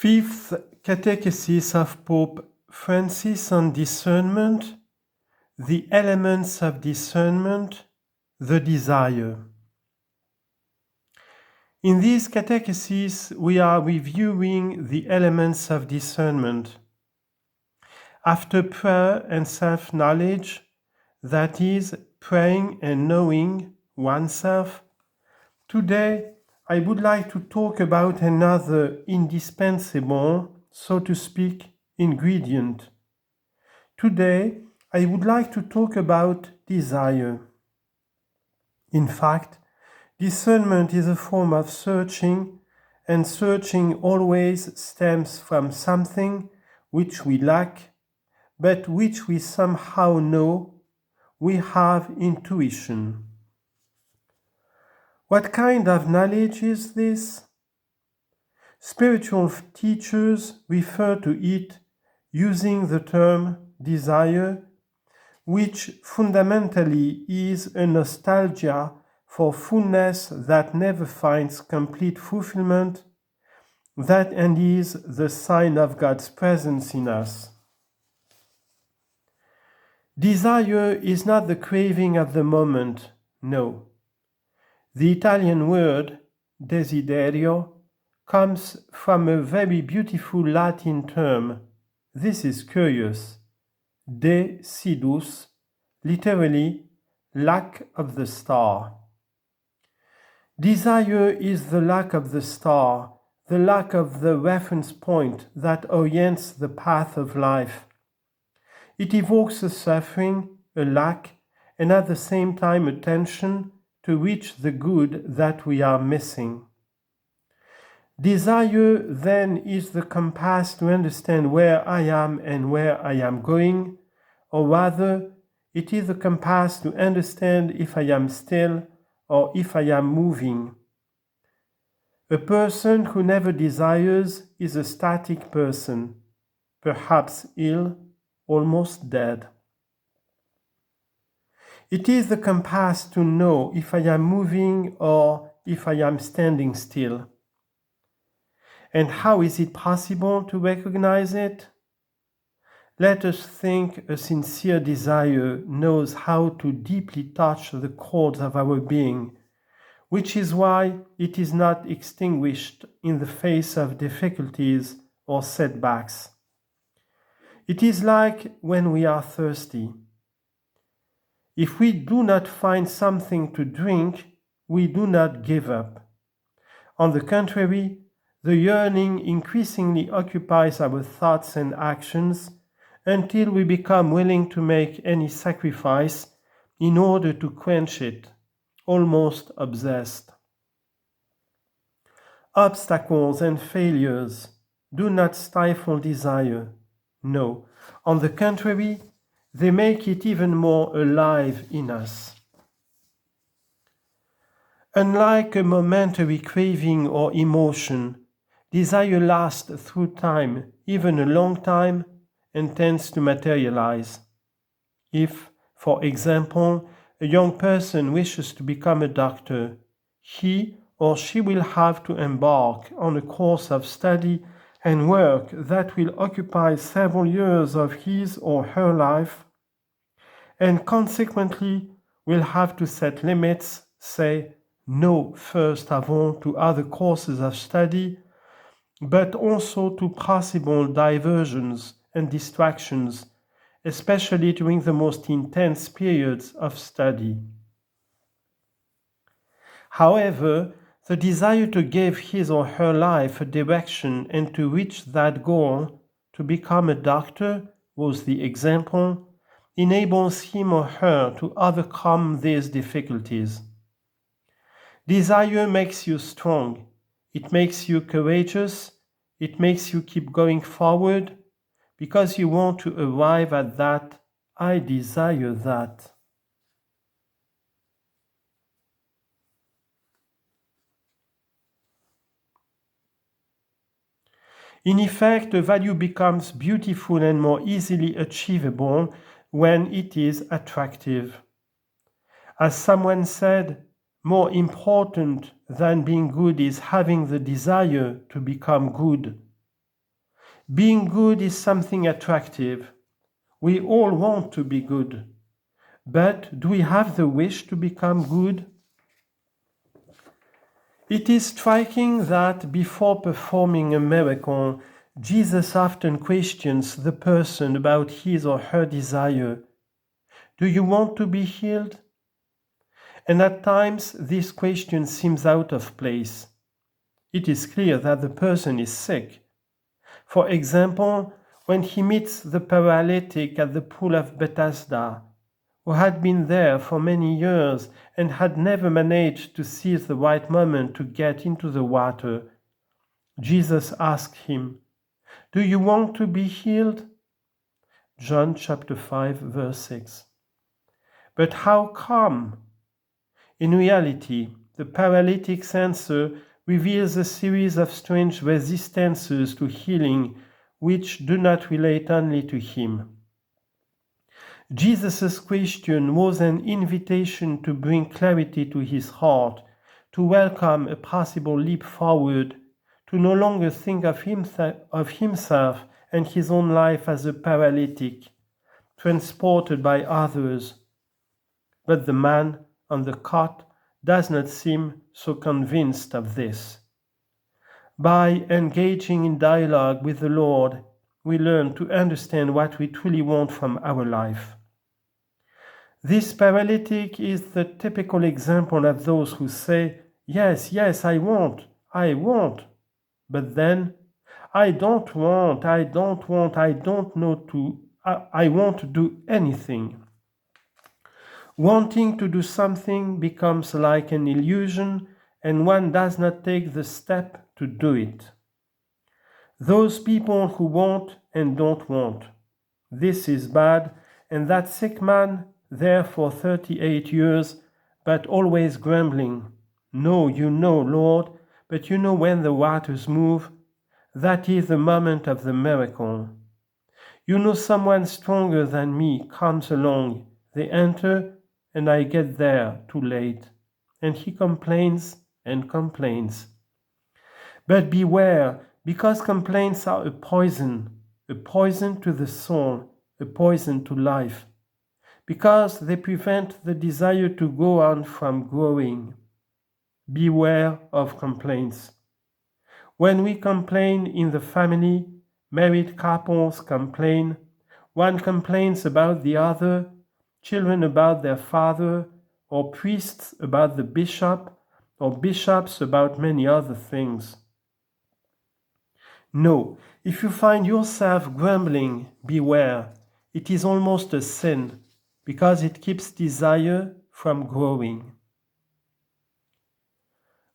Fifth Catechesis of Pope Francis on Discernment, the elements of discernment, the desire. In this catechesis, we are reviewing the elements of discernment. After prayer and self-knowledge, that is, praying and knowing oneself, today I would like to talk about another indispensable, so to speak, ingredient. Today, I would like to talk about desire. In fact, discernment is a form of searching, and searching always stems from something which we lack, but which we somehow know. We have intuition. What kind of knowledge is this? Spiritual teachers refer to it using the term desire, which fundamentally is a nostalgia for fullness that never finds complete fulfillment, that and is the sign of God's presence in us. Desire is not the craving of the moment, no. The Italian word desiderio comes from a very beautiful Latin term. This is curious. Decidus, literally, lack of the star. Desire is the lack of the star, the lack of the reference point that orients the path of life. It evokes a suffering, a lack, and at the same time a tension to reach the good that we are missing. Desire then is the compass to understand where I am and where I am going, or rather, it is the compass to understand if I am still or if I am moving. A person who never desires is a static person, perhaps ill, almost dead. It is the compass to know if I am moving or if I am standing still. And how is it possible to recognize it? Let us think a sincere desire knows how to deeply touch the chords of our being, which is why it is not extinguished in the face of difficulties or setbacks. It is like when we are thirsty. If we do not find something to drink, we do not give up. On the contrary, the yearning increasingly occupies our thoughts and actions until we become willing to make any sacrifice in order to quench it, almost obsessed. Obstacles and failures do not stifle desire. No, on the contrary, they make it even more alive in us. Unlike a momentary craving or emotion, desire lasts through time, even a long time, and tends to materialize. If, for example, a young person wishes to become a doctor, he or she will have to embark on a course of study and work that will occupy several years of his or her life, and consequently will have to set limits, say no first of all to other courses of study, but also to possible diversions and distractions, especially during the most intense periods of study. However, the desire to give his or her life a direction and to reach that goal, to become a doctor, was the example, enables him or her to overcome these difficulties. Desire makes you strong. It makes you courageous. It makes you keep going forward because you want to arrive at that, I desire that. In effect, a value becomes beautiful and more easily achievable when it is attractive. As someone said, more important than being good is having the desire to become good. Being good is something attractive. We all want to be good. But do we have the wish to become good? It is striking that before performing a miracle, Jesus often questions the person about his or her desire. Do you want to be healed? And at times this question seems out of place. It is clear that the person is sick. For example, when he meets the paralytic at the pool of Bethesda, who had been there for many years and had never managed to seize the right moment to get into the water, Jesus asked him, "Do you want to be healed?" John chapter 5, verse 6. But how come? In reality, the paralytic's answer reveals a series of strange resistances to healing which do not relate only to him. Jesus' question was an invitation to bring clarity to his heart, to welcome a possible leap forward, to no longer think of himself and his own life as a paralytic, transported by others. But the man on the cot does not seem so convinced of this. By engaging in dialogue with the Lord, we learn to understand what we truly want from our life. This paralytic is the typical example of those who say, "Yes, yes, I want, but then, I don't want, I won't do anything." Wanting to do something becomes like an illusion, and one does not take the step to do it. Those people who want and don't want. This is bad, and that sick man there for 38 years, but always grumbling. "No, you know, Lord, but you know when the waters move, that is the moment of the miracle. You know someone stronger than me comes along, they enter, and I get there too late." And he complains and complains. But beware, because complaints are a poison to the soul, a poison to life, because they prevent the desire to go on from growing. Beware of complaints. When we complain in the family, married couples complain, one complains about the other, children about their father, or priests about the bishop, or bishops about many other things. No, if you find yourself grumbling, beware. It is almost a sin, because it keeps desire from growing.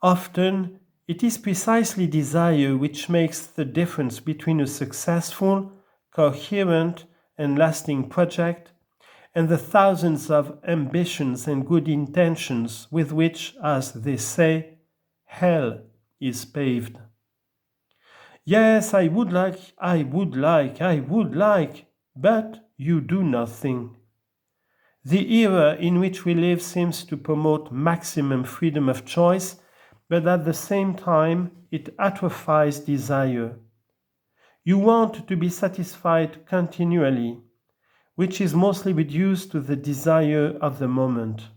Often, it is precisely desire which makes the difference between a successful, coherent, and lasting project and the thousands of ambitions and good intentions with which, as they say, hell is paved. Yes, I would like, but you do nothing. The era in which we live seems to promote maximum freedom of choice, but at the same time it atrophies desire. You want to be satisfied continually, which is mostly reduced to the desire of the moment.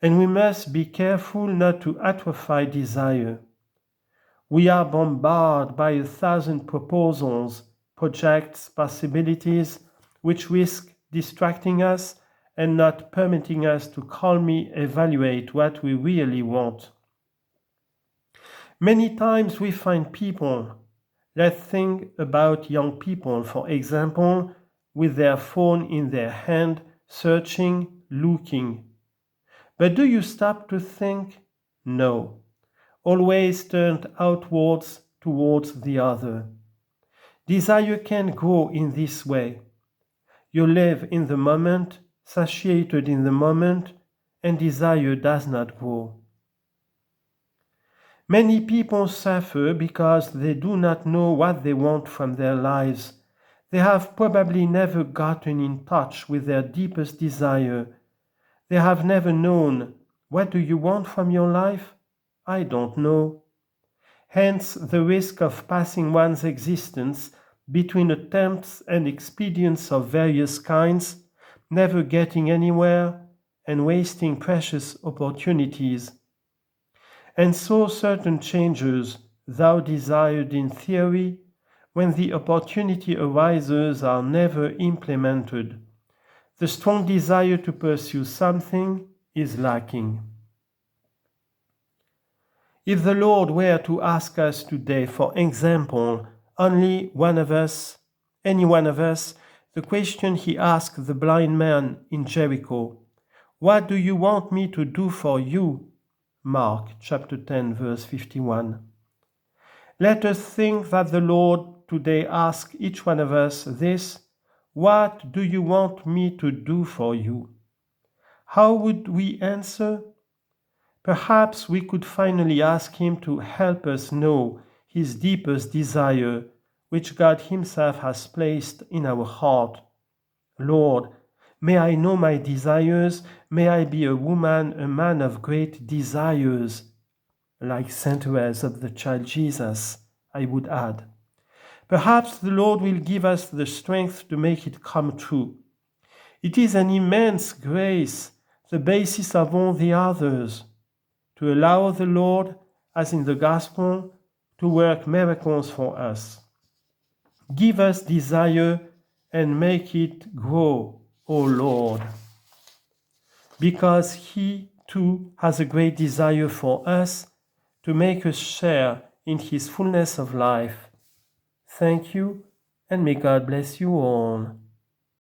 And we must be careful not to atrophy desire. We are bombarded by 1,000 proposals, projects, possibilities, which risk distracting us and not permitting us to calmly evaluate what we really want. Many times we find people, let's think about young people, for example, with their phone in their hand, searching, looking. But do you stop to think? No. Always turned outwards towards the other. Desire can grow in this way. You live in the moment, satiated in the moment, and desire does not grow. Many people suffer because they do not know what they want from their lives. They have probably never gotten in touch with their deepest desire. They have never known, what do you want from your life? I don't know. Hence the risk of passing one's existence between attempts and expedients of various kinds, never getting anywhere, and wasting precious opportunities. And so certain changes thou desired in theory, when the opportunity arises, are never implemented. The strong desire to pursue something is lacking. If the Lord were to ask us today, for example, only one of us, any one of us, the question he asked the blind man in Jericho, "What do you want me to do for you?" Mark chapter 10, verse 51. Let us think that the Lord today asks each one of us this: "What do you want me to do for you?" How would we answer? Perhaps we could finally ask him to help us know his deepest desire, which God himself has placed in our heart. Lord, may I know my desires, may I be a woman, a man of great desires, like Saint Therese of the Child Jesus, I would add. Perhaps the Lord will give us the strength to make it come true. It is an immense grace, the basis of all the others, to allow the Lord, as in the Gospel, to work miracles for us. Give us desire and make it grow, O Lord, because He too has a great desire for us to make us share in His fullness of life. Thank you, and may God bless you all.